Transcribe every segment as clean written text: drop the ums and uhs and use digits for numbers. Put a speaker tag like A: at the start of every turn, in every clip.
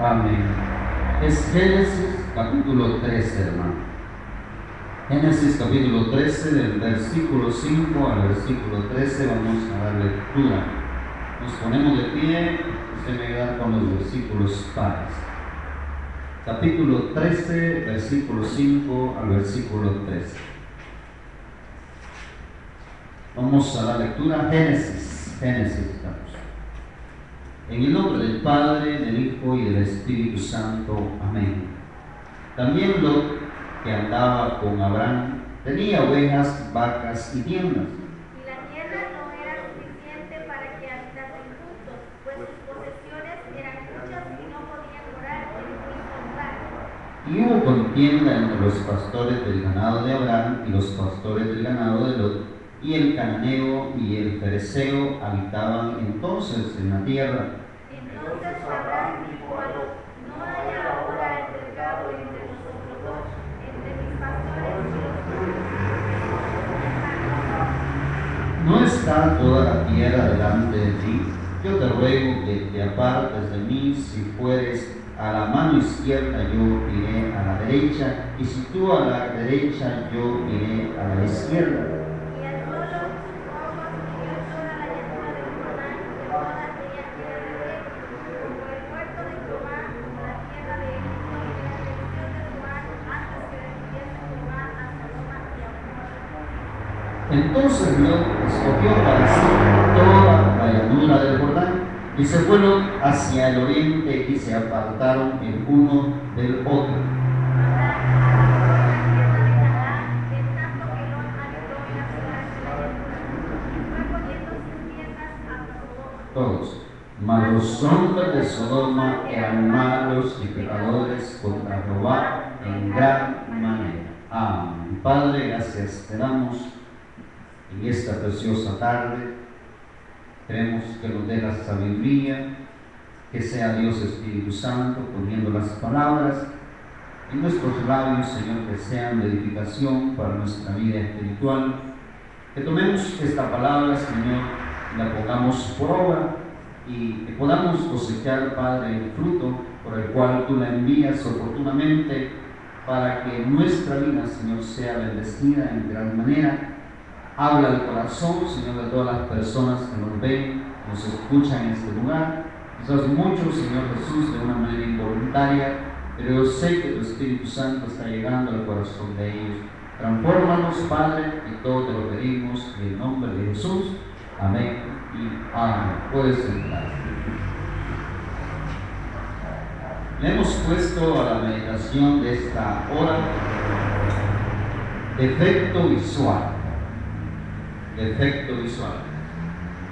A: Amén. Es Génesis capítulo 13, hermano. Génesis capítulo 13, del versículo 5 al versículo 13, vamos a dar lectura. Nos ponemos de pie y se me da con los versículos pares. Capítulo 13, versículo 5 al versículo 13. Vamos a la lectura. Génesis, estamos. En el nombre del Padre, del Hijo y del Espíritu Santo. Amén. También Lot, que andaba con Abraham, tenía ovejas, vacas y tiendas.
B: Y la tierra no era suficiente para que habitasen juntos, pues sus posesiones eran muchas y no podían morar en un mismo lugar.
A: Y hubo contienda entre los pastores del ganado de Abraham y los pastores del ganado de Lot, y el cananeo y el fereceo habitaban entonces en la tierra.
B: Entonces Abraham dijo a Lot: no haya ahora altercado entre nosotros dos, entre mis pastores y los tuyos.
A: ¿No está toda la tierra delante de ti? Yo te ruego que te apartes de mí. Si fueres a la mano izquierda, yo iré a la derecha, y si tú a la derecha, yo iré a la izquierda.
B: Y alzó Lot sus ojos y vio toda la llanura del Jordán, que toda aquella tierra de Egipto, como el puerto de Jehová, como la tierra de Egipto, y la dirección de su mar, antes que descendiese Jehová a Sodoma y a Gomorra.
A: Entonces Lot escogió para sí toda la llanura del Jordán, y se fueron hacia el oriente y se apartaron el uno del otro. Todos. Mas los hombres de Sodoma eran malos y pecadores contra Jehová en gran manera. Amén. Padre, gracias te damos en esta preciosa tarde. Queremos que nos dé la sabiduría, que sea Dios Espíritu Santo poniendo las palabras en nuestros labios, Señor, que sean de edificación para nuestra vida espiritual. Que tomemos esta palabra, Señor, y la pongamos por obra y que podamos cosechar, Padre, el fruto por el cual tú la envías oportunamente para que nuestra vida, Señor, sea bendecida en gran manera. Habla al corazón, Señor, de todas las personas que nos ven, nos escuchan en este lugar. Quizás muchos, Señor Jesús, de una manera involuntaria, pero yo sé que tu Espíritu Santo está llegando al corazón de ellos. Transfórmanos, Padre, y todo te lo pedimos en el nombre de Jesús. Amén y amén. Puedes entrar. Le hemos puesto a la meditación de esta hora defecto visual. Defecto visual.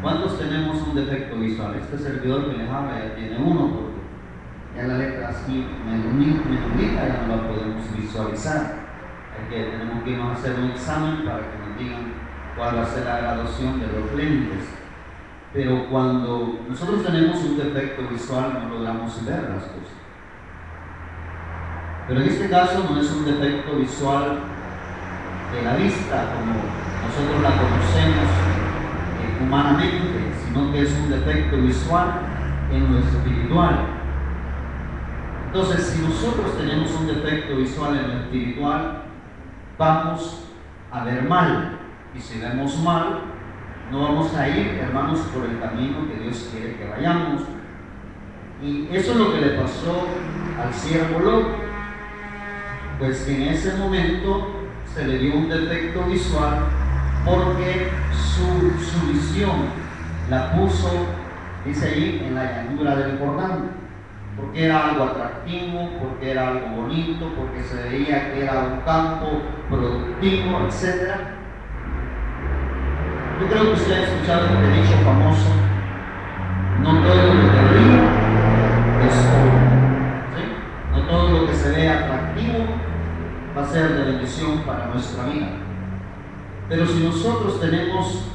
A: ¿Cuántos tenemos un defecto visual? Este servidor que les habla ya tiene uno, porque ya la letra así menudita ya no la podemos visualizar. Tenemos que irnos a hacer un examen para que nos digan cuál va a ser la graduación de los lentes. Pero cuando nosotros tenemos un defecto visual no logramos ver las cosas. Pero en este caso no es un defecto visual de la vista como nosotros la conocemos humanamente, sino que es un defecto visual en lo espiritual. Entonces, si nosotros tenemos un defecto visual en lo espiritual, vamos a ver mal. Y si vemos mal, no vamos a ir, hermanos, por el camino que Dios quiere que vayamos. Y eso es lo que le pasó al siervo Lot. Pues en ese momento se le dio un defecto visual porque su visión la puso, dice ahí, en la llanura del Jordán, porque era algo atractivo, porque era algo bonito, porque se veía que era un campo productivo, etc. Yo creo que usted ha escuchado este dicho famoso: no todo lo que brilla es oro. ¿Sí? No todo lo que se ve atractivo va a ser de bendición para nuestra vida. Pero si nosotros tenemos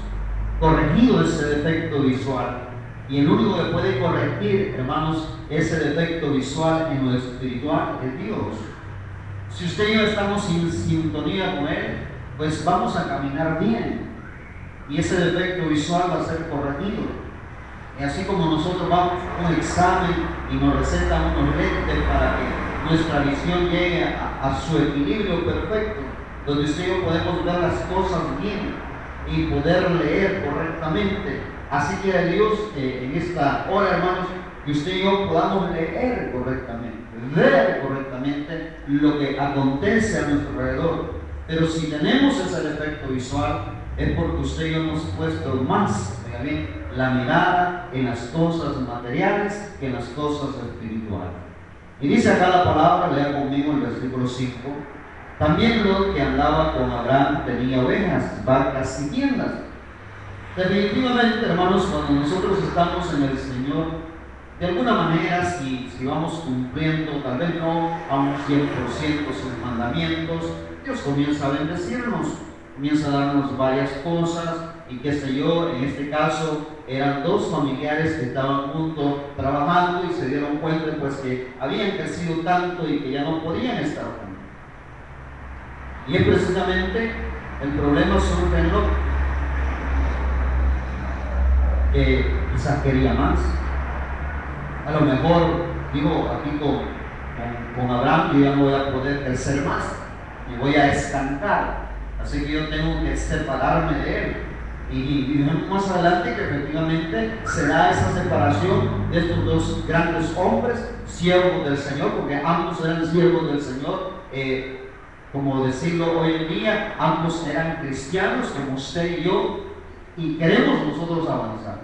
A: corregido ese defecto visual, y el único que puede corregir, hermanos, ese defecto visual en lo espiritual es Dios. Si usted y yo estamos en sintonía con Él, pues vamos a caminar bien, y ese defecto visual va a ser corregido. Y así como nosotros vamos a un examen y nos recetan unos lentes para que nuestra visión llegue a su equilibrio perfecto, donde usted y yo podemos ver las cosas bien y poder leer correctamente. Así quiere Dios en esta hora, hermanos, que usted y yo podamos leer correctamente, ver correctamente lo que acontece a nuestro alrededor. Pero si tenemos ese defecto visual, es porque usted y yo hemos puesto más la mirada en las cosas materiales que en las cosas espirituales. Y dice acá la palabra, lea conmigo el versículo 5. También Lot, que andaba con Abraham, tenía ovejas, vacas y tiendas. Definitivamente, hermanos, cuando nosotros estamos en el Señor, de alguna manera, si vamos cumpliendo, tal vez no a un 100% sus mandamientos, Dios comienza a bendecirnos, comienza a darnos varias cosas, y qué sé yo. En este caso eran dos familiares que estaban juntos trabajando y se dieron cuenta pues que habían crecido tanto y que ya no podían estar juntos. Y es precisamente el problema surge en Lot, que quizás quería más. A lo mejor, digo, aquí con Abraham yo ya no voy a poder crecer más, y voy a estancar, así que yo tengo que separarme de él. Y vemos más adelante que efectivamente se da esa separación de estos dos grandes hombres, siervos del Señor, porque ambos eran siervos del Señor, como decirlo hoy en día, ambos eran cristianos como usted y yo, y queremos nosotros avanzar.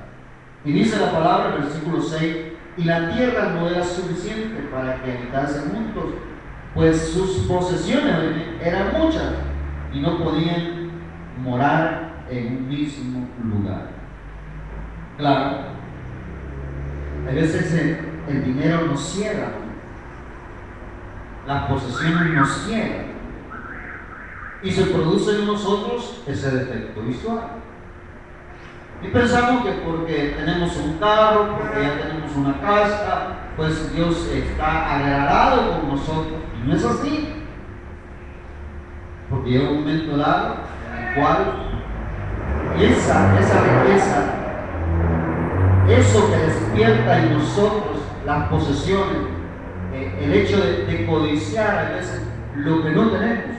A: Y dice la palabra, versículo 6, y la tierra no era suficiente para que habitasen juntos, pues sus posesiones eran muchas y no podían morar en un mismo lugar. Claro, a veces el dinero nos ciega, las posesiones nos ciegan, y se produce en nosotros ese defecto visual. Y pensamos que porque tenemos un carro, porque ya tenemos una casa, pues Dios está agradado con nosotros. Y no es así. Porque llega un momento dado en el cual esa riqueza, eso que despierta en nosotros las posesiones, el hecho de codiciar a veces lo que no tenemos,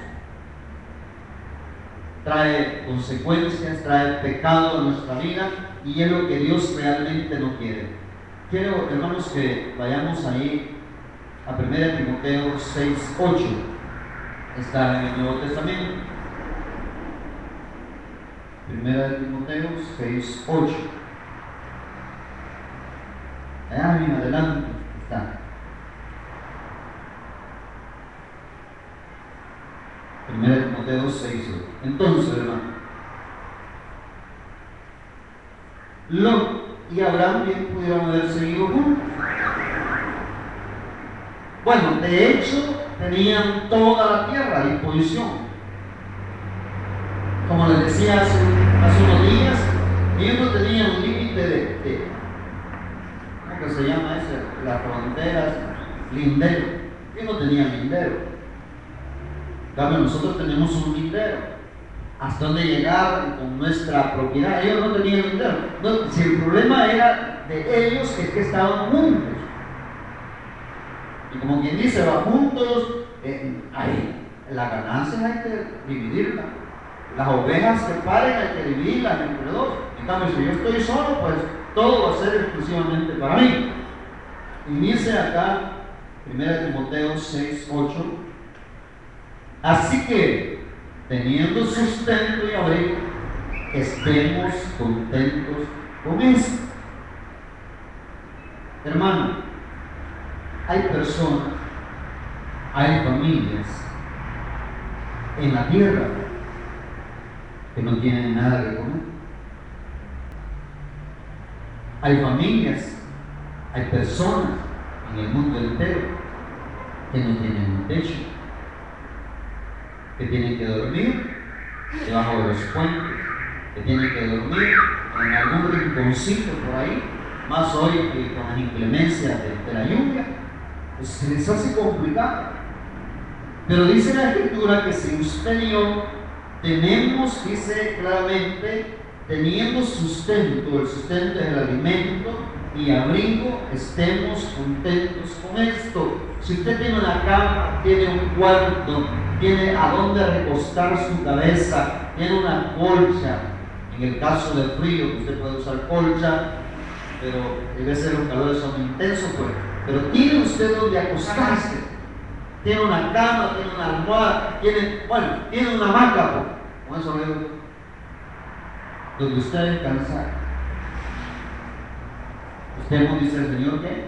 A: trae consecuencias, trae pecado a nuestra vida, y es lo que Dios realmente no quiere. Quiero, hermanos, que vayamos ahí a 1 Timoteo 6:8. Está en el Nuevo Testamento. 1 Timoteo 6:8. Allá bien adelante está. 1 Timoteo 6:8. Entonces, hermano, Lot y Abraham bien pudieron haber seguido juntos. Bueno, de hecho, tenían toda la tierra a disposición. Como les decía hace unos días, ellos no tenían un límite de ¿cómo que se llama eso? Las fronteras, lindero. Ellos no tenían lindero. En cambio, nosotros tenemos un lindero. Hasta dónde llegar con nuestra propiedad. Ellos no tenían lindero. No, si el problema era de ellos, es que estaban juntos. Y como quien dice, va juntos, la ganancia hay que dividirla. Las ovejas que paren hay que dividirlas entre dos. En cambio, si yo estoy solo, pues todo va a ser exclusivamente para mí. Y dice acá, 1 Timoteo 6:8, así que, teniendo sustento y abrigo, estemos contentos con eso. Hermano, hay personas, hay familias en la tierra que no tienen nada que comer. Hay familias, hay personas en el mundo entero que no tienen un techo, que tienen que dormir debajo de los puentes, que tienen que dormir en algún rinconcito por ahí, más hoy que con las inclemencias de la lluvia, pues se les hace complicado. Pero dice la Escritura que si usted y yo tenemos, dice claramente, teniendo sustento, el sustento es el alimento y abrigo, estemos contentos con esto. Si usted tiene una cama, tiene un cuarto, tiene a dónde recostar su cabeza, tiene una colcha, en el caso del frío, usted puede usar colcha, pero a veces los calores son intensos, pues, pero tiene usted donde acostarse, tiene una cama, tiene una almohada, tiene una hamaca, pues, con eso lo digo, donde usted descansa. Estemos, dice el Señor, ¿qué?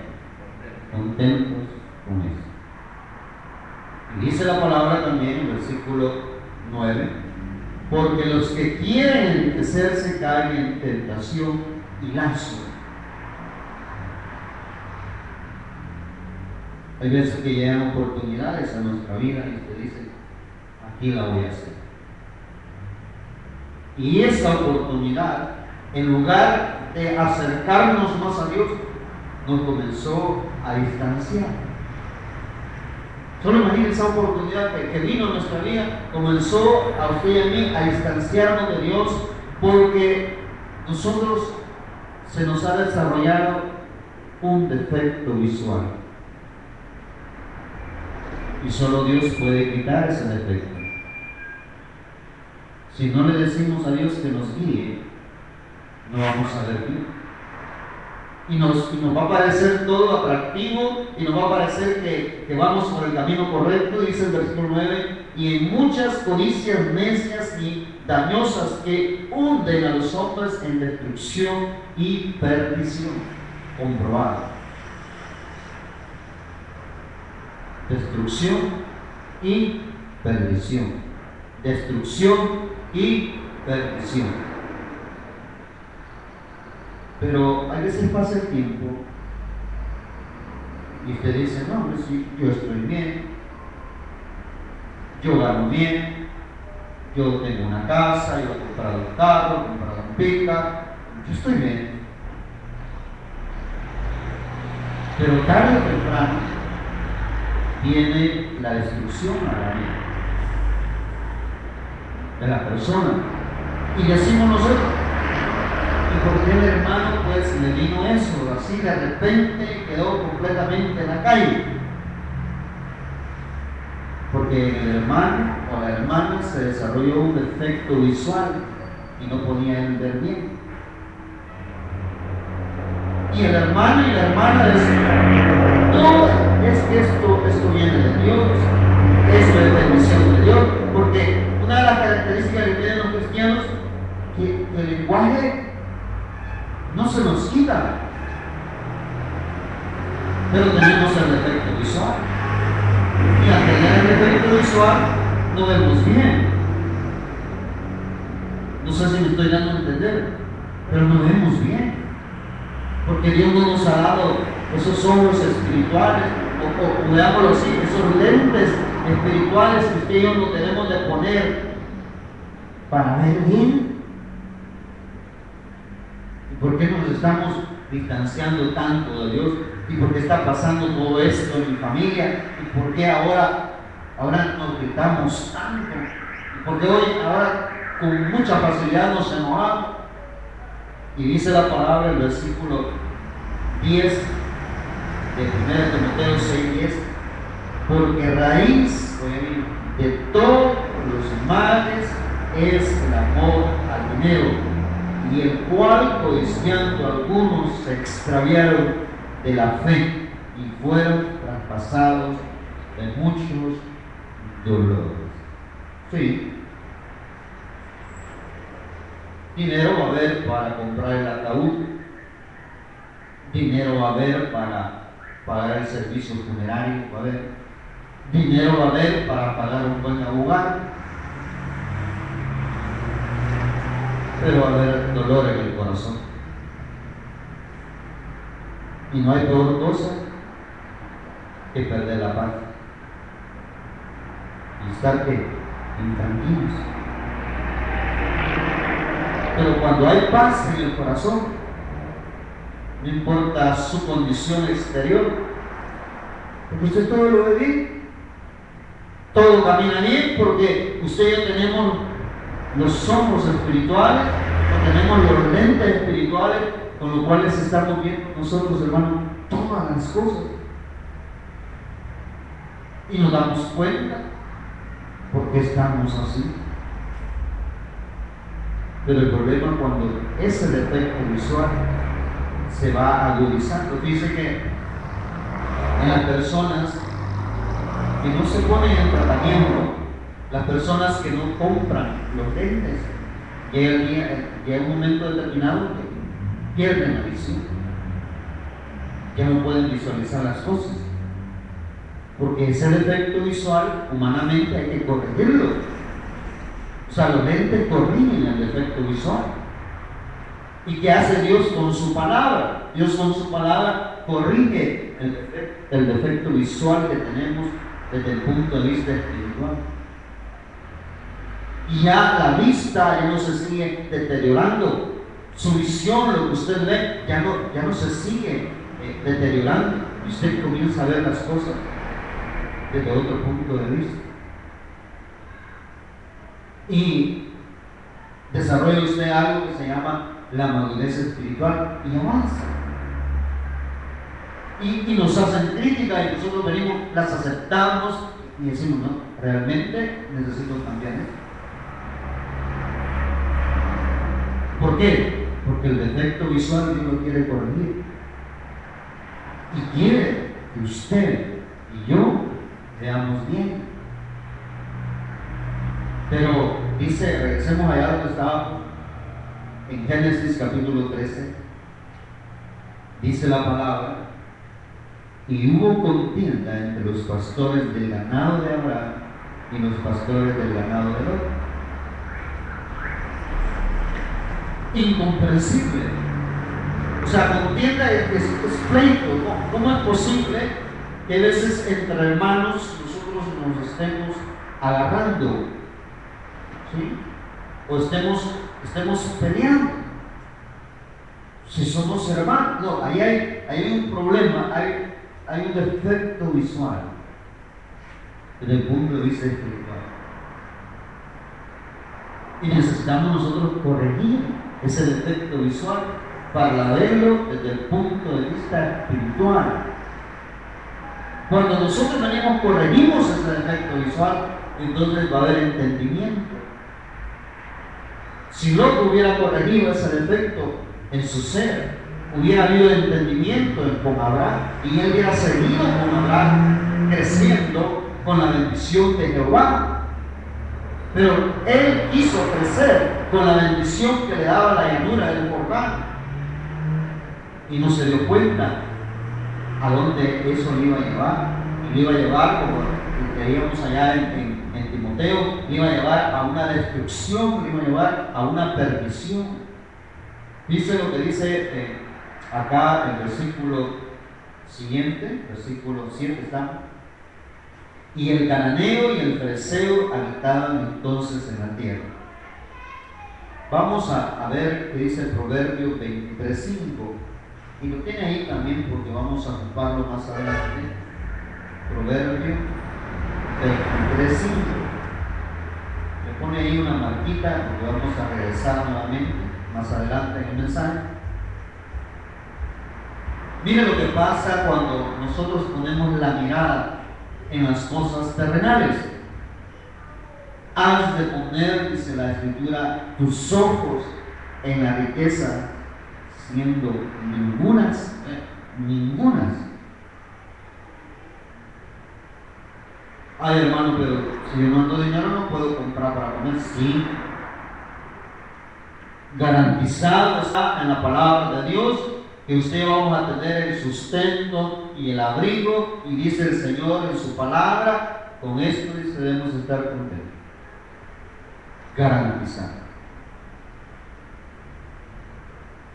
A: Contentos con eso. Y dice la palabra también en el versículo 9, porque los que quieren enriquecerse caen en tentación y lazo. Hay veces que llegan oportunidades a nuestra vida y usted dice, aquí la voy a hacer. Y esa oportunidad, en lugar de acercarnos más a Dios, nos comenzó a distanciar. Solo imaginen esa oportunidad que vino en nuestra vida, comenzó a usted y a mí a distanciarnos de Dios, porque nosotros se nos ha desarrollado un defecto visual. Y solo Dios puede quitar ese defecto. Si no le decimos a Dios que nos guíe, no vamos a ver bien. Y nos va a parecer todo atractivo y nos va a parecer que vamos por el camino correcto, dice el versículo 9, y en muchas codicias necias y dañosas que hunden a los hombres en destrucción y perdición. Comprobado. Destrucción y perdición. Destrucción y perdición. Pero a veces pasa el tiempo y usted dice, no, pues sí, yo estoy bien, yo gano bien, yo tengo una casa, yo he comprado un carro, he comprado un pick-up, yo estoy bien. Pero tarde o temprano viene la destrucción a la vida de la persona. Y decimos nosotros, ¿y por qué el hermano pues le vino eso? Así de repente quedó completamente en la calle. Porque en el hermano o la hermana se desarrolló un defecto visual y no podía él ver bien. Y el hermano y la hermana decían, no, es que esto viene de Dios, esto es bendición de Dios, porque una de las características que tienen los cristianos, que el lenguaje no se nos quita, pero tenemos el defecto visual. Y al tener el defecto visual, no vemos bien. No sé si me estoy dando a entender, pero no vemos bien. Porque Dios no nos ha dado esos ojos espirituales, o veámoslo así, esos lentes espirituales que usted y yo no tenemos de poner para ver bien. ¿Y por qué nos estamos distanciando tanto de Dios? ¿Y por qué está pasando todo esto en mi familia? ¿Y por qué ahora nos gritamos tanto? ¿Y por qué ahora con mucha facilidad nos enojamos? Y dice la palabra, el versículo 10 de 1 Timoteo 6:10, porque raíz de todos los males es el amor al dinero, y el cual, codiciando algunos, se extraviaron de la fe y fueron traspasados de muchos dolores. Sí. Dinero va a haber para comprar el ataúd, dinero va a haber para pagar el servicio funerario, va a haber dinero, va a haber para pagar un buen abogado, pero va a haber dolor en el corazón. Y no hay peor cosa que perder la paz y estar intranquilos. Pero cuando hay paz en el corazón, no importa su condición exterior, porque usted todo lo ve bien, todo camina bien, porque usted y yo tenemos los ojos espirituales, tenemos los lentes espirituales con los cuales estamos viendo nosotros, hermanos, todas las cosas. Y nos damos cuenta por qué estamos así. Pero el problema cuando ese defecto visual se va agudizando. Dice que en las personas que no se ponen en tratamiento, las personas que no compran los lentes, llega un momento determinado que pierden la visión. Ya no pueden visualizar las cosas. Porque ese defecto visual, humanamente, hay que corregirlo. O sea, los lentes corrigen el defecto visual. ¿Y qué hace Dios con su palabra? Dios con su palabra corrige el defecto visual que tenemos desde el punto de vista espiritual. Y ya la vista ya no se sigue deteriorando. Su visión, lo que usted ve, ya no se sigue deteriorando. Y usted comienza a ver las cosas desde otro punto de vista. Y desarrolla usted algo que se llama la madurez espiritual y avanza. Y nos hacen críticas y nosotros venimos, las aceptamos y decimos, no, realmente necesito cambiar esto. ¿Por qué? Porque el defecto visual Dios lo quiere corregir. Y quiere que usted y yo veamos bien. Pero dice, regresemos allá donde estábamos, en Génesis capítulo 13, dice la palabra, y hubo contienda entre los pastores del ganado de Abraham y los pastores del ganado de Lot. Incomprensible. O sea, contienda es pleito. ¿Cómo es posible que a veces entre hermanos nosotros nos estemos agarrando? ¿Sí? O estemos peleando. Si somos hermanos, no, ahí hay un problema, hay un defecto visual desde el punto de vista espiritual. Y necesitamos nosotros corregir ese defecto visual para verlo desde el punto de vista espiritual. Cuando nosotros venimos, corregimos ese defecto visual, entonces va a haber entendimiento. Si Lot hubiera corregido ese defecto en su ser, hubiera habido entendimiento con Abraham y él hubiera seguido con Abraham creciendo con la bendición de Jehová. Pero él quiso crecer con la bendición que le daba la llanura del Jordán y no se dio cuenta a dónde eso le iba a llevar. Y le iba a llevar, como leíamos allá en Timoteo, le iba a llevar a una destrucción, le iba a llevar a una perdición. Dice lo que dice acá el versículo siguiente, versículo 7 está. Y el cananeo y el fereceo habitaban entonces en la tierra. Vamos a ver qué dice el Proverbio 23:5. Y lo tiene ahí también porque vamos a ocuparlo más adelante. Proverbio 23:5. Le pone ahí una marquita porque vamos a regresar nuevamente más adelante en el mensaje. Mire lo que pasa cuando nosotros ponemos la mirada en las cosas terrenales. Has de poner, dice la Escritura, tus ojos en la riqueza, siendo ningunas. Ay, hermano, pero si yo no ando dinero no puedo comprar para comer. Sí, garantizado está en la palabra de Dios que usted vamos a tener el sustento y el abrigo, y dice el Señor en su palabra, con esto dice, debemos estar contentos. Garantizado.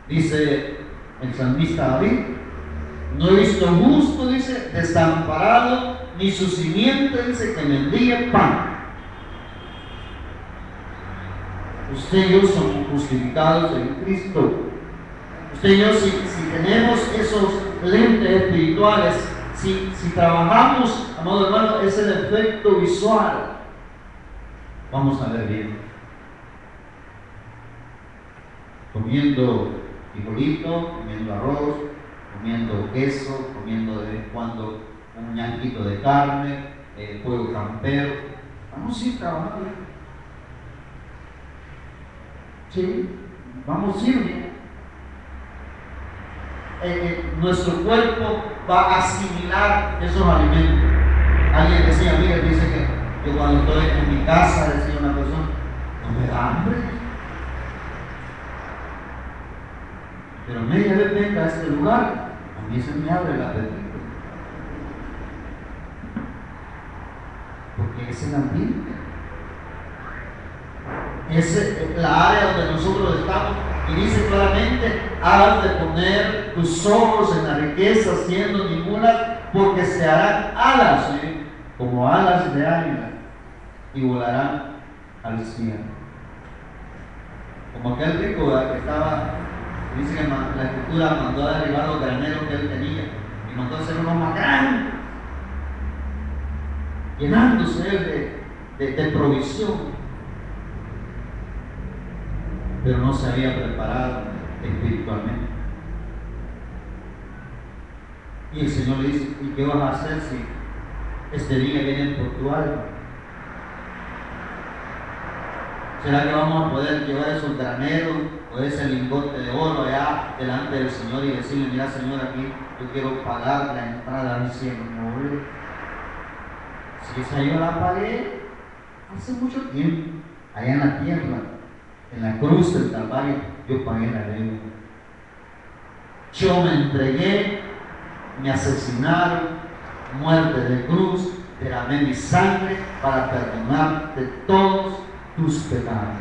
A: Dice el salmista David, no he visto justo, dice, desamparado, ni su simiente, dice, que mendigue pan. Usted y yo somos justificados en Cristo. Usted y yo, si tenemos esos lentes espirituales, si trabajamos, amado hermano, ese defecto visual, vamos a ver bien. comiendo frijolito, comiendo arroz, comiendo queso, comiendo de vez en cuando un ñanquito de carne, pollo campero. Vamos a ir trabajando. Sí, vamos a ir. Nuestro cuerpo va a asimilar esos alimentos. Alguien decía, mira, dice que cuando estoy en mi casa, decía una persona, no me da hambre. Pero media vez venga a este lugar, a mí se me abre el apetito. Porque es el ambiente. Es la área donde nosotros estamos. Y dice claramente, has de poner tus ojos en la riqueza, siendo ningunas, porque se harán alas, ¿sí? Como alas de águila, y volarán al cielo. Como aquel rico que estaba, dice que la escritura mandó a derribar los graneros que él tenía, y mandó a hacer unos más grandes, llenándose él de provisión. Pero no se había preparado espiritualmente. Y el Señor le dice, ¿y qué vas a hacer si este día viene por tu alma? ¿Será que vamos a poder llevar esos graneros o ese lingote de oro allá delante del Señor y decirle, mira Señor, aquí yo quiero pagar la entrada al cielo? No, si esa yo la pagué hace mucho tiempo, allá en la tierra. En la cruz del Calvario yo pagué la deuda. Yo me entregué, me asesinaron, muerte de cruz, derramé mi sangre para perdonarte todos tus pecados.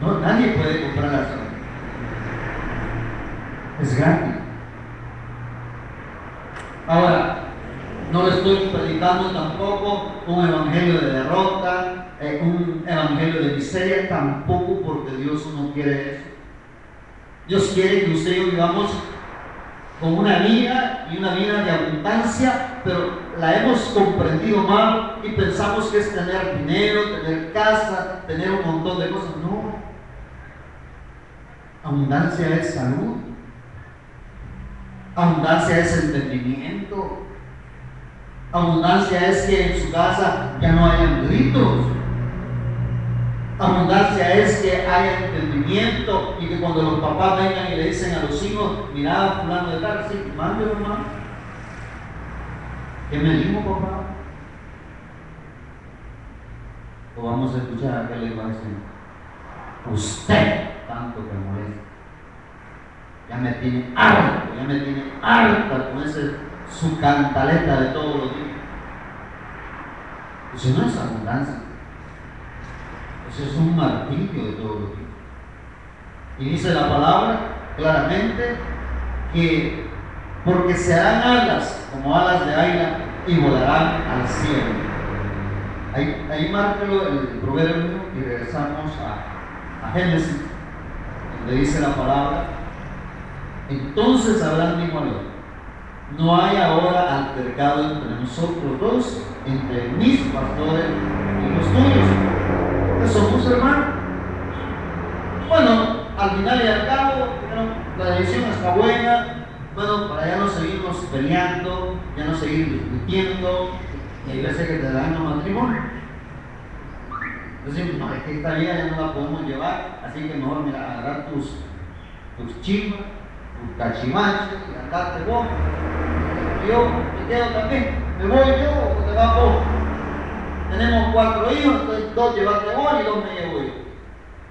A: No, nadie puede comprar la sangre. Es gratis. Ahora, no le estoy predicando tampoco un evangelio de derrota, un evangelio de miseria, tampoco, porque Dios no quiere eso. Dios quiere que usted y yo vivamos con una vida y una vida de abundancia, pero la hemos comprendido mal y pensamos que es tener dinero, tener casa, tener un montón de cosas. No. Abundancia es salud. Abundancia es entendimiento. Abundancia es que en su casa ya no hayan gritos. Abundancia es que haya entendimiento y que cuando los papás vengan y le dicen a los hijos, mira, fulano de tal, sí, mándelo, hermano. ¿Qué me dijo, papá? O vamos a escuchar a qué le va a decir. Usted tanto que molesta. Ya me tiene harta con su cantaleta de todos los días. Eso no es abundancia. Eso es un martirio de todos los días. Y dice la palabra claramente que porque se harán alas como alas de águila y volarán al cielo. Ahí márquelo el proverbio y regresamos a Génesis, donde dice la palabra. Entonces Abraham dijo a Lot: no hay ahora altercado entre nosotros dos, entre mis pastores y los tuyos, porque somos hermanos. Bueno, al final y al cabo, la decisión está buena. Bueno, para ya no seguirnos peleando, ya no seguir discutiendo, y hay veces que te dan un matrimonio. Entonces, no, es que esta vida ya no la podemos llevar, así que mejor, mira, agarrar tus chivas, tus cachimaches y andarte vos. Yo me quedo también, me voy yo o te vas vos. Tenemos 4 hijos, entonces 2 llevate vos y 2 me llevo yo.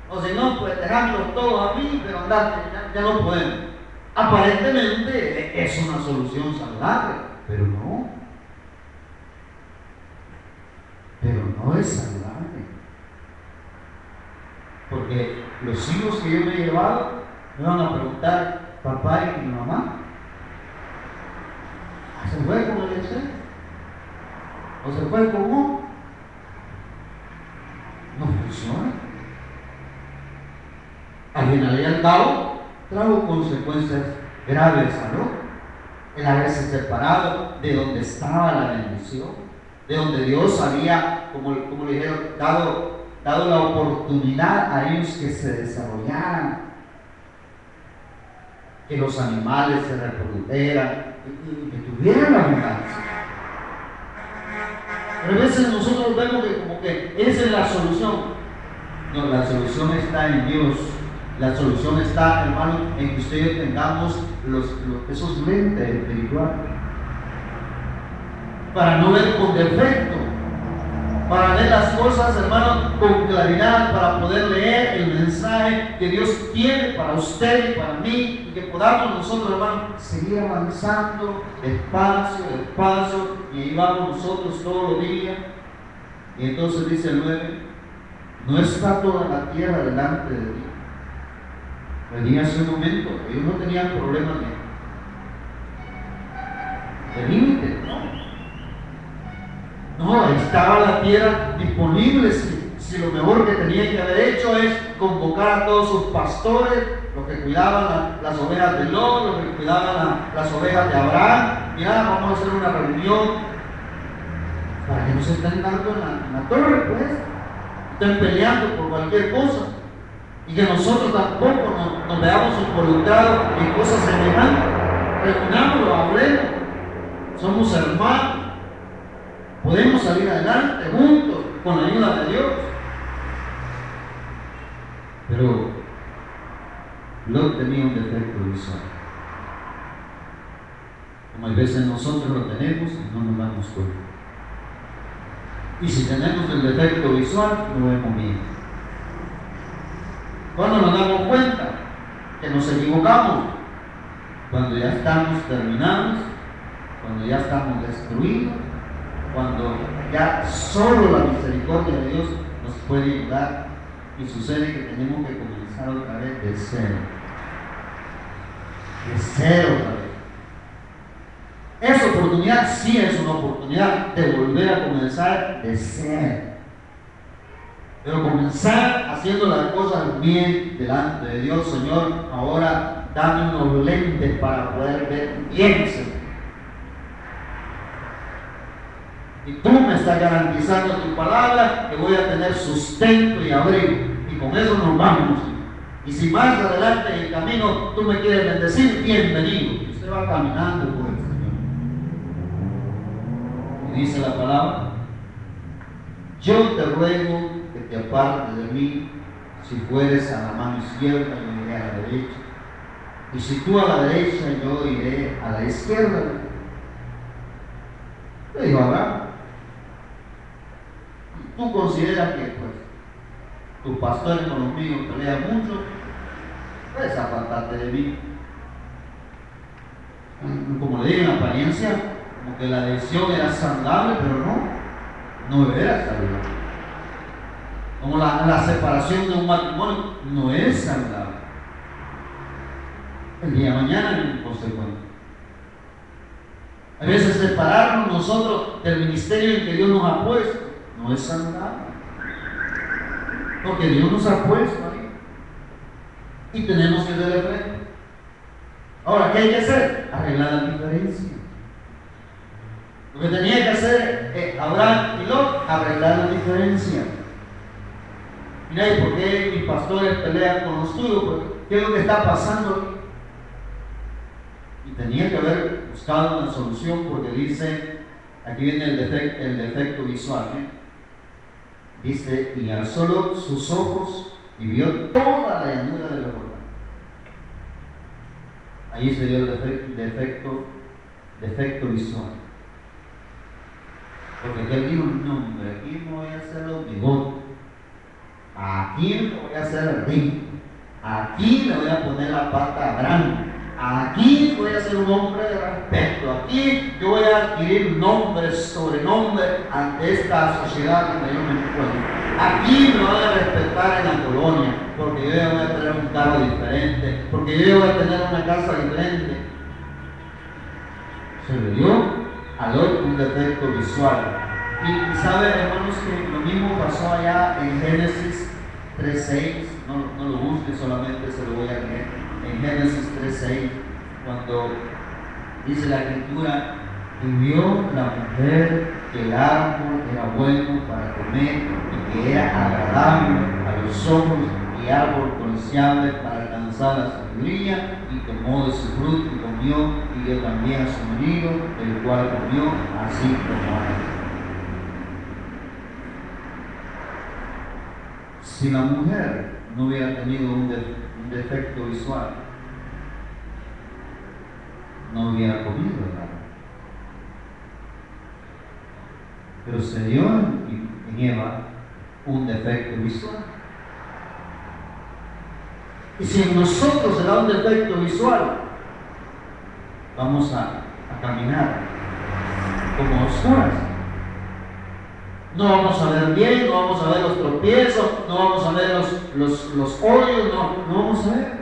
A: O si no, pues dejármelos todos a mí, pero andate, ya no podemos. Aparentemente es una solución saludable, pero no. Pero no es saludable. Porque los hijos que yo me he llevado me van a preguntar, papá y mi mamá, ¿se fue con el Excel? ¿O se fue con vos? No funciona. Al final y al cabo, trajo consecuencias graves a Lot. El haberse separado de donde estaba la bendición, de donde Dios había, como le dijeron, dado dado la oportunidad a ellos que se desarrollaran, que los animales se reprodujeran, que tuvieran la abundancia. Pero a veces nosotros vemos que como que esa es la solución. No, la solución está en Dios. La solución está, hermano, en que usted y yo tengamos esos lentes espirituales para no ver con defecto, para ver las cosas, hermano, con claridad, para poder leer el mensaje que Dios tiene para usted y para mí, y que podamos nosotros, hermano, seguir avanzando despacio, despacio, y ahí vamos nosotros todos los días. Y entonces dice el 9, no está toda la tierra delante de ti. Venía hace un momento, ellos no tenían problemas de límite, no, estaba la tierra disponible. Si lo mejor que tenían que haber hecho es convocar a todos sus pastores, los que cuidaban las ovejas de Lot, los que cuidaban las ovejas de Abraham. Mira, vamos a hacer una reunión para que no se estén dando en la torre, pues, estén peleando por cualquier cosa, y que nosotros tampoco nos veamos involucrados en cosas semejantes. Reunámoslo, hablemos, somos hermanos, podemos salir adelante juntos con la ayuda de Dios. Pero Lot tenía un defecto visual, como a veces nosotros lo tenemos y no nos damos cuenta. Y si tenemos el defecto visual, no vemos bien. ¿Cuándo nos damos cuenta que nos equivocamos? Cuando ya estamos terminados, cuando ya estamos destruidos, cuando ya solo la misericordia de Dios nos puede ayudar, y sucede que tenemos que comenzar otra vez de cero. De cero otra vez. Esa oportunidad sí es una oportunidad de volver a comenzar de cero. Pero comenzar haciendo las cosas bien delante de Dios. Señor, ahora dame unos lentes para poder ver bien, Señor. Y tú me estás garantizando tu palabra que voy a tener sustento y abrigo. Y con eso nos vamos. Y si más adelante en el camino tú me quieres bendecir, bienvenido. Y usted va caminando por el Señor. Y dice la palabra: yo te ruego que te apartes de mí. Si fueres a la mano izquierda, yo iré a la derecha. Y si tú a la derecha, yo iré a la izquierda. Le dijo Abraham: ¿tú consideras que pues tus pastores con los míos pelean mucho? Puedes apartarte de mí. Como le digo, en apariencia, como que la decisión era saludable, pero no era saludable. Como la separación de un matrimonio no es saludable. El día de mañana es consecuente. A veces separarnos nosotros del ministerio en que Dios nos ha puesto no es saludable, porque Dios nos ha puesto ahí y tenemos que darle frente. Ahora, ¿qué hay que hacer? Arreglar la diferencia. Lo que tenía que hacer Abraham y Lot, arreglar la diferencia. Mira, ¿y por qué mis pastores pelean con los tuyos? ¿Qué es lo que está pasando aquí? Y tenía que haber buscado una solución, porque dice, aquí viene el defecto visual, dice: y alzó Lot sus ojos y vio toda la llanura del Jordán. Ahí se dio el defecto visual. Porque él dijo: no, hombre, aquí no voy a hacer los bigotes, aquí no voy a hacer el rico, aquí le voy a poner la pata a Abraham, aquí voy a ser un hombre de respeto, aquí yo voy a adquirir nombres, sobrenombres ante esta sociedad donde yo me encuentro. Aquí me van a respetar en la colonia, porque yo ya voy a tener un carro diferente, porque yo ya voy a tener una casa diferente. Se le dio a Lot un defecto visual. Y sabe, hermanos, que lo mismo pasó allá en Génesis 3:6. No lo busque, solamente se lo voy a leer. En Génesis 3:6, cuando dice la escritura: y vio la mujer que el árbol era bueno para comer y que era agradable a los ojos y árbol deseable para alcanzar la sabiduría, y tomó de su fruto y comió, y dio también a su marido, el cual comió así como a él. Si la mujer no hubiera tenido un defecto visual, no hubiera comido el árbol. Pero se dio en Eva un defecto visual. Y si en nosotros se da un defecto visual, vamos a caminar como oscuras. No vamos a ver bien, no vamos a ver los tropiezos, no vamos a ver los hoyos, no vamos a ver.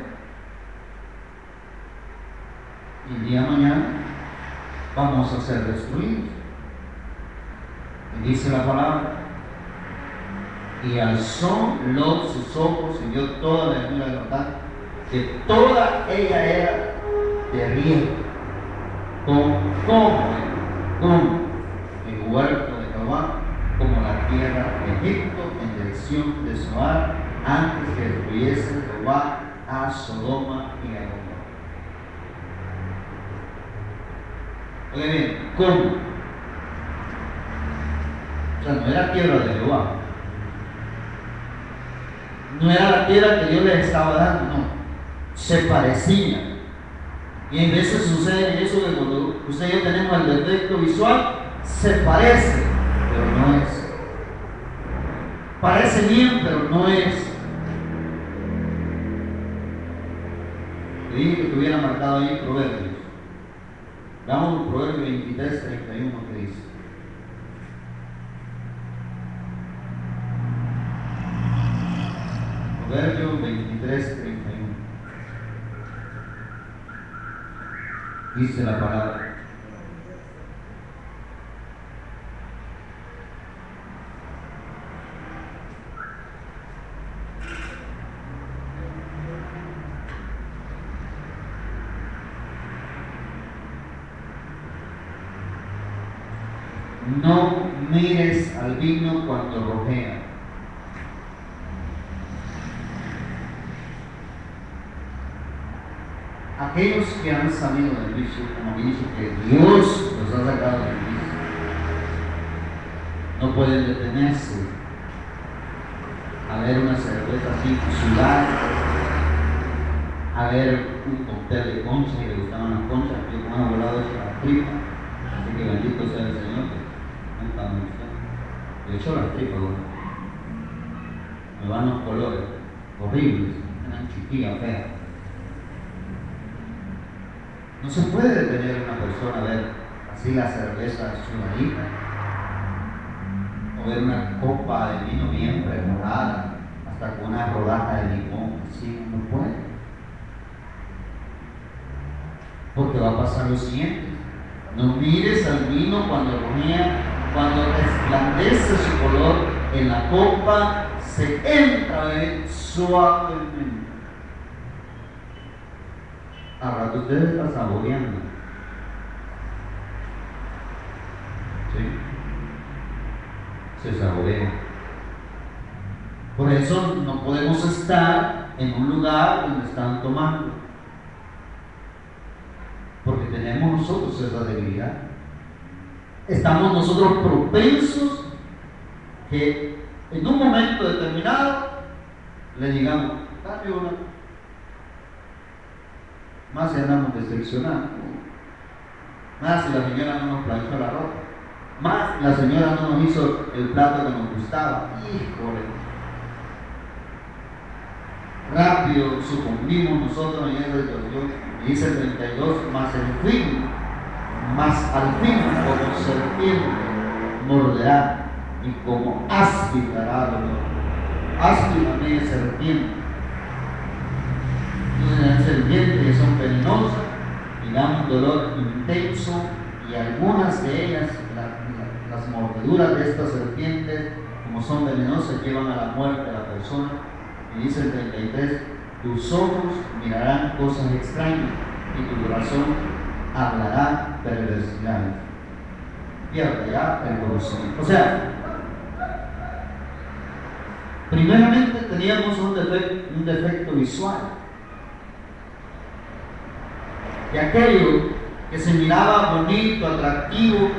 A: Y el día de mañana vamos a ser destruidos. Y dice la palabra: y alzó Lot sus ojos y vio toda la llanura de Jordán, que toda ella era de riego, como el huerto de Jehová, como la tierra de Egipto, en dirección de Zoar, antes que destruyese Jehová a Sodoma y a Gomorra. Oye bien, ¿cómo? O sea, no era tierra de Jehová. No era la tierra que Dios les estaba dando, no. Se parecía. Y en veces sucede eso que cuando usted y yo tenemos el defecto visual, se parece, pero no es. Parece bien, pero no es. Le dije que tuviera marcado ahí Proverbios. Veamos Proverbios 23, 31 que dice. Proverbios 23, 31. Dice la palabra: no mires al vino cuando rojea. Aquellos que han salido del vicio, como dice que Dios los ha sacado del vicio, no pueden detenerse a ver una cerveza así sudar, a ver un cóctel de concha, y le gustaban las conchas. Yo como he volado eso a la tripa, así que bendito sea el Señor, que nunca me gustó. De hecho las tripas, me van los colores horribles, eran chiquillas, feas. No se puede detener a una persona a ver así la cerveza sudadita, o ver una copa de vino bien preparada, hasta con una rodaja de limón, así no puede. Porque va a pasar lo siguiente: no mires al vino cuando rojea, cuando resplandece su color en la copa, se entra a ver suavemente. A rato ustedes están saboreando. ¿Sí? Se saborea. Por eso no podemos estar en un lugar donde están tomando, porque tenemos nosotros esa debilidad. Estamos nosotros propensos que en un momento determinado le digamos: dame una. Más si andamos decepcionados, más si la señora no nos planchó la ropa, más si la señora no nos hizo el plato que nos gustaba. Híjole, rápido sucumbimos nosotros en esa situación. Y dice el 32: más al fin como serpiente morderá, y como áspid dará dolor. Áspid también es serpiente. Las serpientes que son venenosas y dan un dolor intenso, y algunas de ellas, las mordeduras de estas serpientes, como son venenosas, llevan a la muerte a la persona. Y dice el 33: tus ojos mirarán cosas extrañas y tu corazón hablará perversidades. pierde ya el conocimiento. O sea, primeramente teníamos un defecto visual. Y aquello que se miraba bonito, atractivo,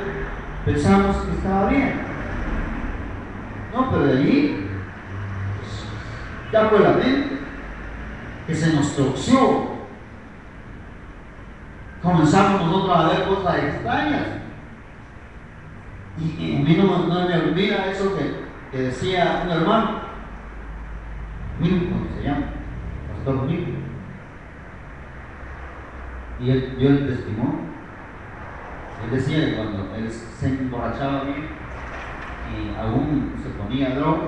A: pensamos que estaba bien. No, pero de allí pues, ya fue la mente que se nos torció. Comenzamos nosotros a ver cosas extrañas. Y a mí no me olvida eso que decía un hermano, Milton se llama, Pastor Milton. Y él dio el testimonio. Él decía que cuando él se emborrachaba bien y aún se ponía droga,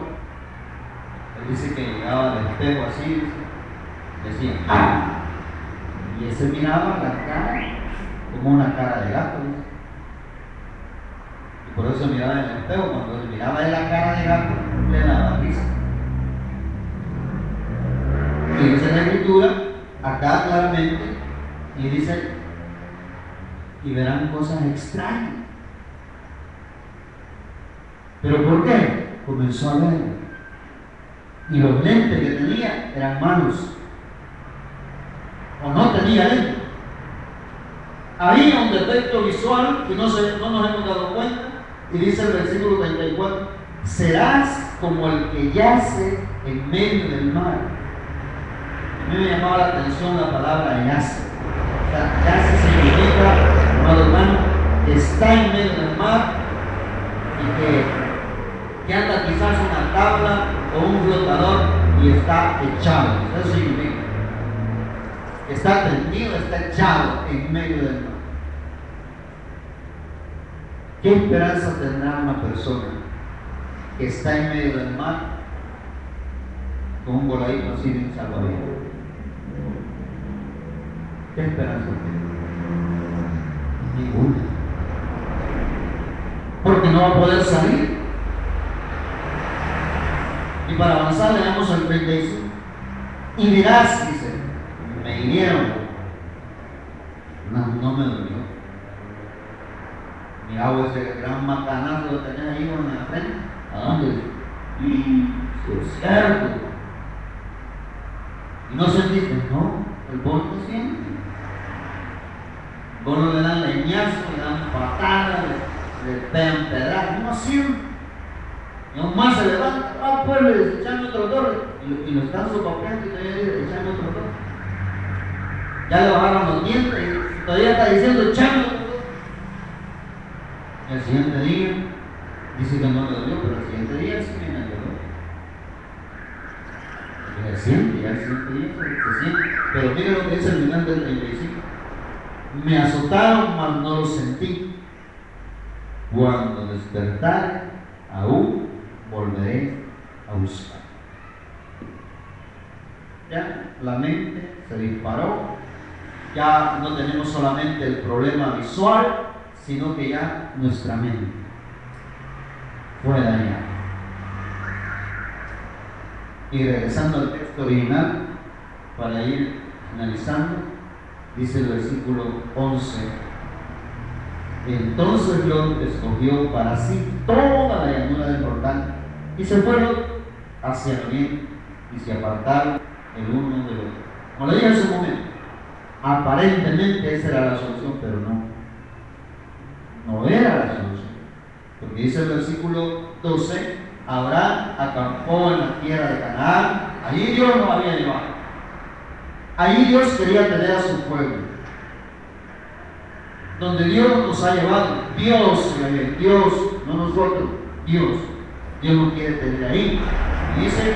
A: él dice que llegaba al espejo así, decía, ¡ah! Y él se miraba la cara como una cara de gato. Y por eso miraba en el espejo, cuando él miraba en la cara de gato, le daba risa. Y dice la escritura, acá claramente, y dice, y verán cosas extrañas. ¿Pero por qué? Comenzó a ver. Y los lentes que tenía eran malos. O no tenía lentes. Había un defecto visual que no nos hemos dado cuenta. Y dice el versículo 34, serás como el que yace en medio del mar. A mí me llamaba la atención la palabra yace. Yace significa, amado hermano, que está en medio del mar y que anda quizás una tabla o un flotador y está echado. Eso significa que está tendido, está echado en medio del mar. ¿Qué esperanza tendrá una persona que está en medio del mar con un voladito así de un salvavidas? ¿Qué esperanza tiene? Ninguna. Porque no va a poder salir. Y para avanzar le damos al 35. Y dirás, dice, me hirieron. No me dolió. Miraba ese gran macanazo que tenía ahí en la frente. ¿A dónde? Es cierto. Y no sentiste, no, el vos no siente. Vos no le dan leñazo, le dan patadas, le pegan pedazos, no siente. Y aún más se levanta, pues le echan otro torre. Y lo están sopapeando y todavía le echan otro torre. Ya le bajaron los dientes y todavía está diciendo echando. El siguiente día dice que no le dolió, pero el siguiente día sí me ayudó. Y el siguiente día se siente. Pero mire lo que dice el final del 35. Me azotaron, mas no lo sentí. Cuando despertare, aún volveré a buscar. Ya la mente se disparó. Ya no tenemos solamente el problema visual, sino que ya nuestra mente fue dañada. Y regresando al texto original, para ir finalizando, dice el versículo 11: entonces Lot escogió para sí toda la llanura del Jordán y se fueron hacia el oriente y se apartaron el uno del otro. Como le dije en su momento, aparentemente esa era la solución, pero no era la solución, porque dice el versículo 12: Abraham acampó en la tierra de Canaán. Allí Dios nos había llevado, allí Dios quería tener a su pueblo, donde Dios nos ha llevado. Dios, no nosotros, Dios nos quiere tener ahí. Y dice,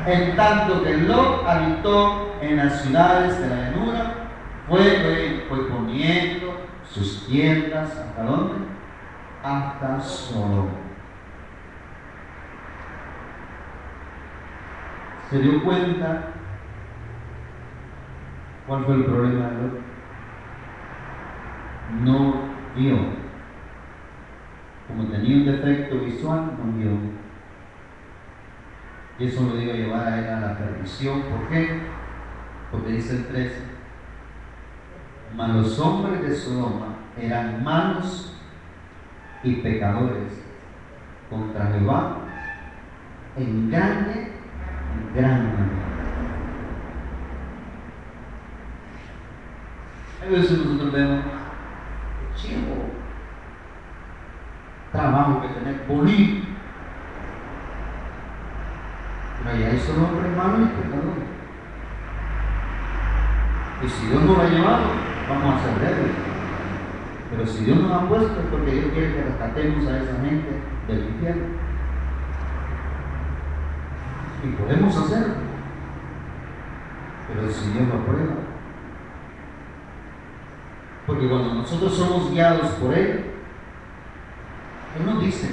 A: en tanto que Lot habitó en las ciudades de la llanura, fue poniendo sus tiendas, ¿hasta dónde? Hasta Sodoma. ¿Se dio cuenta cuál fue el problema de Lot? No vio. Como tenía un defecto visual, no vio. Y eso lo iba a llevar a él a la perdición. ¿Por qué? Porque dice el 13: mas los hombres de Sodoma eran malos y pecadores contra Jehová en gran manera. A veces nosotros vemos chivo, trabajo que tener bonito, pero allá hay solo hombres malos y pecadores. Y si Dios nos lo ha llevado, vamos a ser débiles. Pero si Dios nos ha puesto es porque Dios quiere que rescatemos a esa gente del infierno. Y podemos hacerlo. Pero si Dios lo aprueba. Porque cuando nosotros somos guiados por Él, Él nos dice: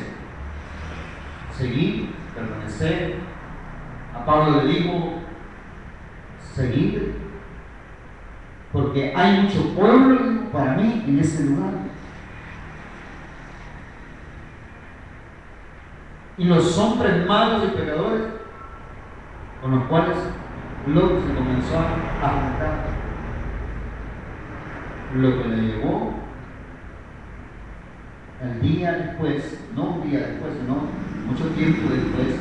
A: seguid, permanecer. A Pablo le dijo: seguid, porque hay mucho pueblo para mí en ese lugar. Y los hombres malos y pecadores con los cuales Lot se comenzó a juntar, lo que le llevó el día después, no un día después, sino mucho tiempo después,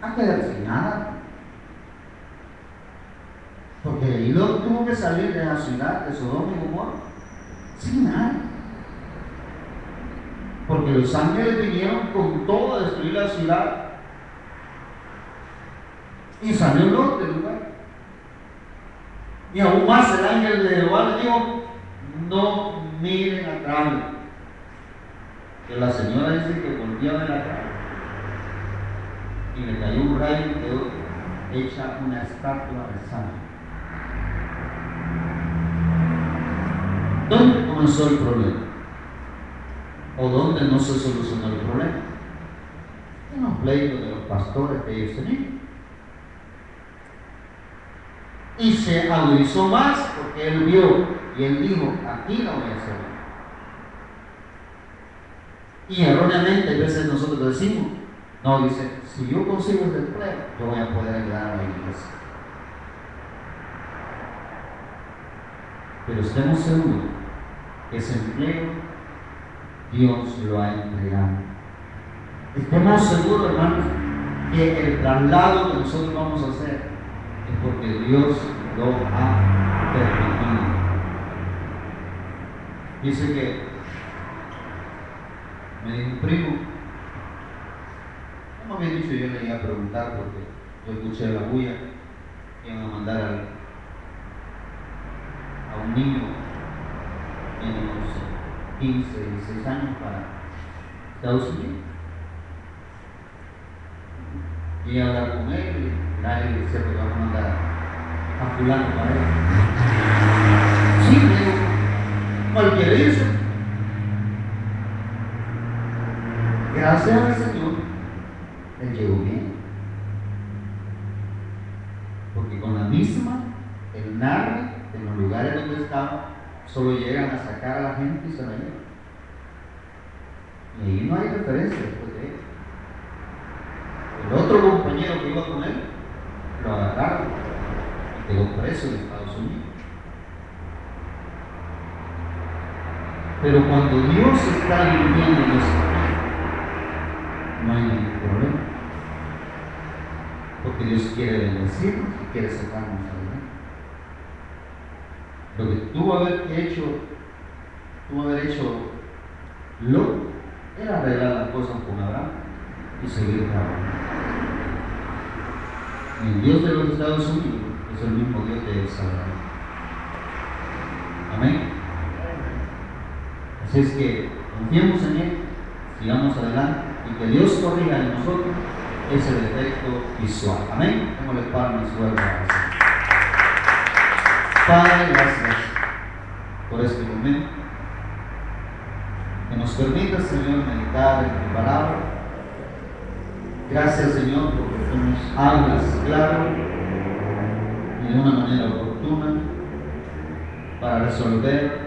A: a quedarse sin nada. Porque Lot tuvo que salir de la ciudad de Sodoma y Gomorra sin nada. Porque los ángeles vinieron con todo a destruir la ciudad. Y salió Lot del lugar. Y aún más el ángel de Jehová le dijo: no miren atrás. Que la señora dice que volvió a ver atrás. Y le cayó un rayo y quedó hecha una estatua de sangre. ¿Dónde comenzó el problema? ¿O dónde no se solucionó el problema? En los pleitos de los pastores que ellos tenían. Y se agudizó más porque él vio y él dijo: aquí no voy a hacer. Y erróneamente a veces nosotros decimos: no, dice, si yo consigo ese empleo, yo voy a poder ayudar a la iglesia. Pero estemos seguros que ese empleo Dios lo ha entregado. Estemos seguros, hermanos, que el traslado que nosotros vamos a hacer es porque Dios lo ha permitido. Dice que me dijo un primo, no me había dicho, yo le iba a preguntar porque yo escuché la bulla que iban a mandar a un niño de unos 15, 16 años para Estados Unidos. Y a hablar con él, y nadie le dice que vamos a mandar a fulano para él. Sí, me digo, cualquiera dice. Gracias al Señor, él llegó bien. Porque con la misma, el narre, en los lugares donde estaba, solo llegan a sacar a la gente y se la llevan. Y ahí no hay referencia después de él. El otro compañero que iba con él, lo agarraron y quedó preso en Estados Unidos. Pero cuando Dios está dirigiendo nuestra vida, no hay ningún problema. Porque Dios quiere bendecirnos y quiere sacarnos adelante. Lo que tuvo haber hecho Lot era arreglar las cosas con Abraham y seguir trabajando. El Dios de los Estados Unidos es el mismo Dios de El Salvador. Amén. Así es que confiemos en Él, sigamos adelante y que Dios corrija en nosotros ese defecto visual. Amén. Démosle palmas y fuerte a Dios. Padre, gracias por este momento. Que nos permita, Señor, meditar en tu palabra. Gracias, Señor, porque tú nos hablas claro y de una manera oportuna para resolver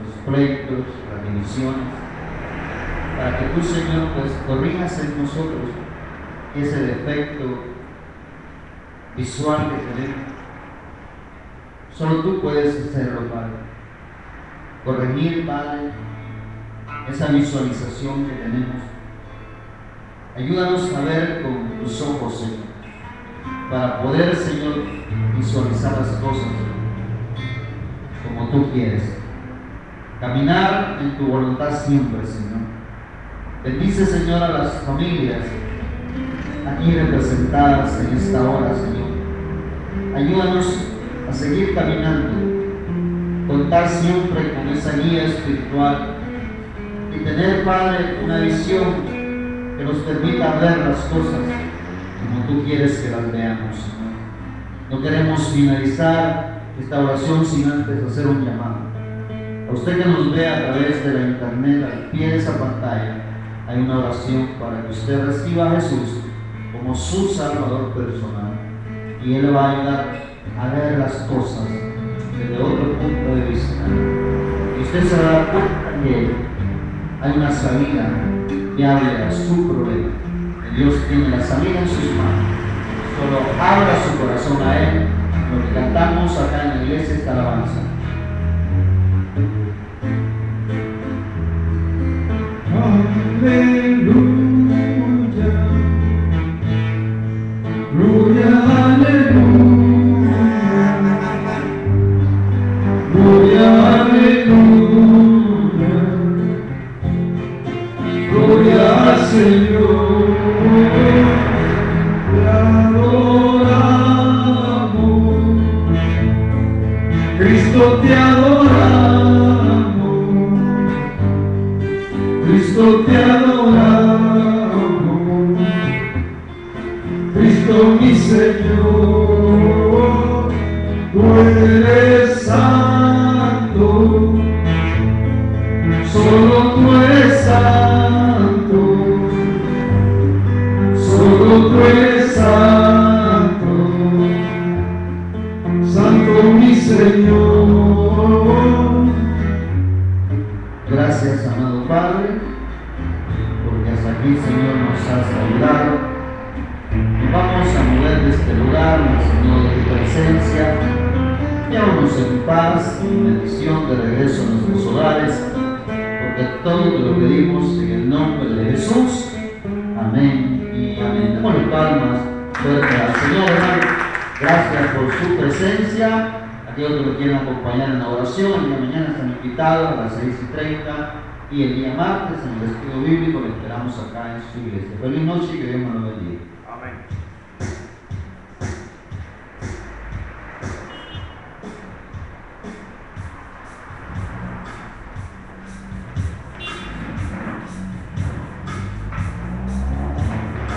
A: los pleitos, las divisiones, para que tú, Señor, pues corrijas en nosotros ese defecto visual que tenemos. Solo tú puedes hacerlo, Padre. Corregir, Padre, esa visualización que tenemos. Ayúdanos a ver con tus ojos, Señor, para poder, Señor, visualizar las cosas como tú quieres. Caminar en tu voluntad siempre, Señor. Bendice, Señor, a las familias aquí representadas en esta hora, Señor. Ayúdanos a seguir caminando, contar siempre con esa guía espiritual y tener, Padre, una visión que nos permita ver las cosas como tú quieres que las veamos, Señor. No queremos finalizar esta oración sin antes hacer un llamado. A usted que nos ve a través de la internet, al pie de esa pantalla, hay una oración para que usted reciba a Jesús como su Salvador personal, y Él le va a ayudar a ver las cosas desde otro punto de vista. Y usted se va a dar cuenta que hay una salida que hable a su problema. Que Dios tiene la salida en sus manos. Solo abra su corazón a Él. Lo que cantamos acá en la iglesia, esta alabanza.
C: Aleluya, gloria, aleluya, gloria, aleluya, gloria al Señor, te adoramos, Cristo te adoramos, Cristo te adoramos, Cristo mi Señor, tú eres santo, solo tú eres santo, solo tú eres santo, santo mi Señor.
A: Gracias, amado Padre, porque hasta aquí, Señor, nos has ayudado. Nos vamos a mover de este lugar, Señor, de tu presencia. Llévanos en paz, en bendición, de regreso a nuestros hogares, porque todo te lo pedimos en el nombre de Jesús. Amén y amén. Démosle palmas fuerte al Señor, hermano. Gracias por su presencia. Aquellos que lo quieran acompañar en la oración, el día de mañana están invitados a las 6:30 y el día martes en el estudio bíblico lo esperamos acá en su iglesia. Feliz noche y que Dios nos lo bendiga.